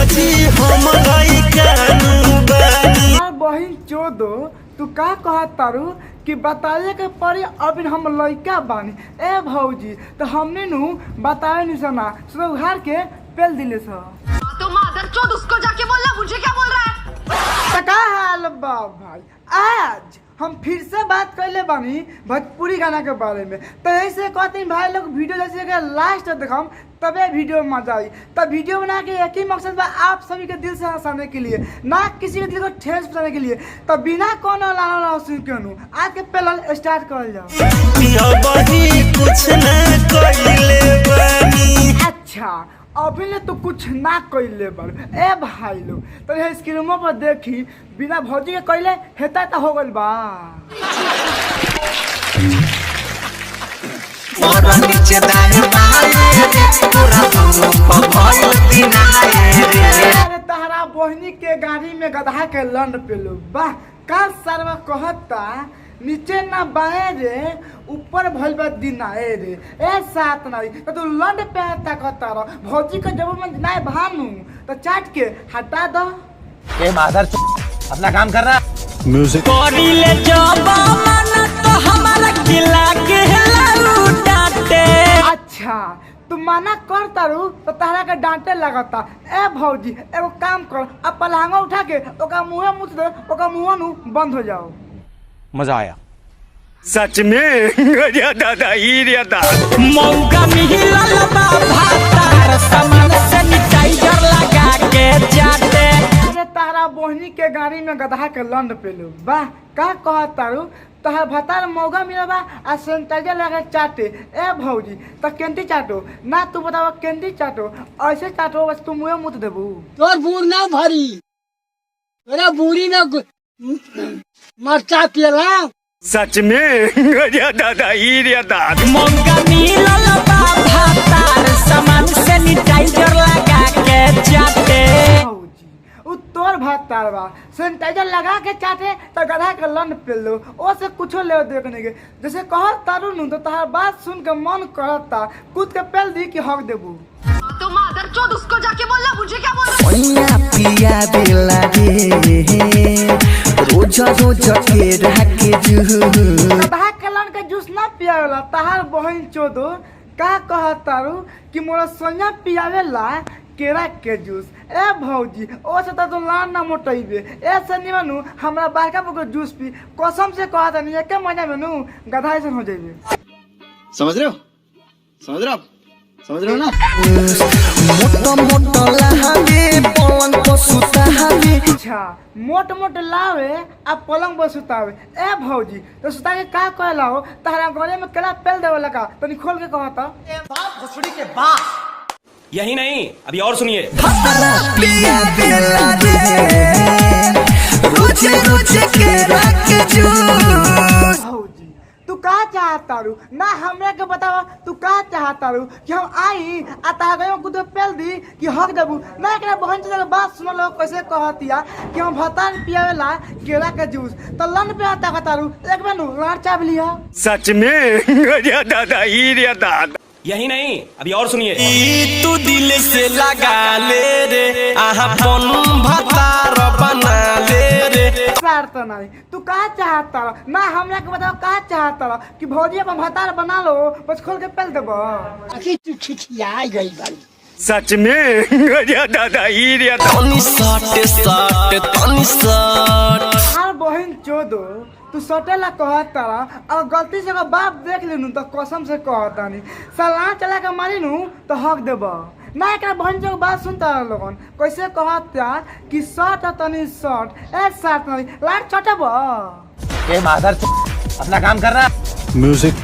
जी हम लइकानु बानी। बहिन चोदो तू का कहत तारू कि बताए के पड़ी अभी हम लइका बानी। ए भौजी तो हमने नु बताए नहीं सना सुधार के पेल दिले सा। तो मादर चोद उसको जाके बोलना, मुझे क्या बोल रहा है? का हाल बा भाई, आज हम फिर से बात कर ले बानी भोजपुरी गाना के बारे में। तो ऐसे कहते हैं भाई लोग वीडियो जैसे कि लास्ट देखम तबे वीडियो में मजा आई। तब वीडियो बना के एक ही मकसद बा आप सभी के दिल से हंसाने के लिए, ना किसी के दिल को ठेस पहुंचाने के लिए। तो बिना कोनो लाना सुन के आज के पहले स्टार्ट कर जाओ। कुछ ना कइले बानी। अच्छा अभी ले तो कुछ ना कइले बार। ए भाई लोग तो ये स्क्रीनों पर देखी बिना भौजी के कइले हेता तो हो गइल बा। अरे तहरा बहनी के गाड़ी में गधा के लंड पेलो वाह। का सरवा कहता नीचे ना बाए रे ऊपर भइल बा दिनाए रे। ए साथ नहीं तो तू लंड पे आता कहता रह भौजी के जब में दिनाए भानु तो चाट के हटा दो। ए मादर अपना काम कर रहा म्यूजिक ले जब मन तो हमारा किला के डांटे। अच्छा तू मना करता रू तो तहरा के डांटे लगता। ए भौजी एगो काम कर अब पलंगा उठा के ओका मुंह मुछ दे, ओका मुंह नु बंद हो जाओ। मजा आया सच में दादा ही दादा मौका मिलल बा भातार सामान सैनिटाइजर लगा के जाते। अरे तारा बोहनी के गाड़ी में गधा के लंड पेलू वाह। का कहता रू तहर भतार मौका मिला बा आ सैनिटाइजर लगा चाटे। ए भौजी तो केंटी चाटो ना तू बतावा केंटी चाटो ऐसे चाटो बस तू मुँह मुत देबू। तोर बूढ़ ना भरी मेरा बूढ़ी ना मरचा पियला। सच में दादा ही दादा मौका मिलल बा भातार सामान सैनिटाइजर लगा के जाते। भौजी उ तोर भतार बा सैनिटाइजर लगा के चाटे तो गधा के लंड पेलो ओ से कुछो ले देखने के जैसे कहत तारू नु तो तहार बात सुन के मन करता कूद के पेल दी कि हक देबू। तो मादर चोद उसको जाके बोलना, मुझे क्या बोल रहा है? पिया बेला रे रोज रोज के रखे गधा के लंड के जूस ना पियावेला तहार बहन चोदो। का कहत तारू कि मोरा सोनिया पियावेला केरा के जूस। ए भौजी ओ से तो लान ना मोटइबे। ए सनिमनु हमरा बारका को जूस पी कसम से कहत नहीं एके महीना में नु गधा ऐसे हो जाइबे। समझ रहे हो समझ रहे हो ना। मोटा मोटा लहावे पवन को सुतावे। अच्छा मोट मोट लावे आ पलंग पर सुतावे। ए भौजी तो सुता के का कहला हो तहरा गले में केला पेल देवे लगा तनी खोल के कहता। यही नहीं अभी और सुनिए। पिया बेला रे रोज रोज के रखे भौजी तू का चाहता रू ना हमरा के बतावा तू का चाहता रू कि हम आई आ तहरा गयो कुछ पेल दी कि हक देबू ना। एकरा बहन के बात सुन लो कैसे कहतिया कि हम भतान पियावेला केला के जूस तो लंड पे आता कहता रू एक बार नु लाड़ चाप लिया। सच में दादा ही दादा यही नहीं अभी और सुनिए। तू दिल से लगा ले रे अपन भतार बना ले रे। तो नहीं तू का चाहता ना हमरा के बताओ का चाहता कि भौजी अपन भतार बना लो बस खोल के पेल देबो। आखिर तू खिखिया गई बारी। सच में दादा ही तनी सट तनी सट। हार बहन चोदो तू सटेला कहता और गलती से अगर बाप देख लेनु तो कसम से कहता नहीं सलाह चला के मारी नु तो हक देब ना। एक बहन जो बात सुनता लोगन कैसे कहता कि शर्ट तनी शर्ट ए शर्ट नहीं लाट चटब। ए मादर अपना काम कर रहा म्यूजिक।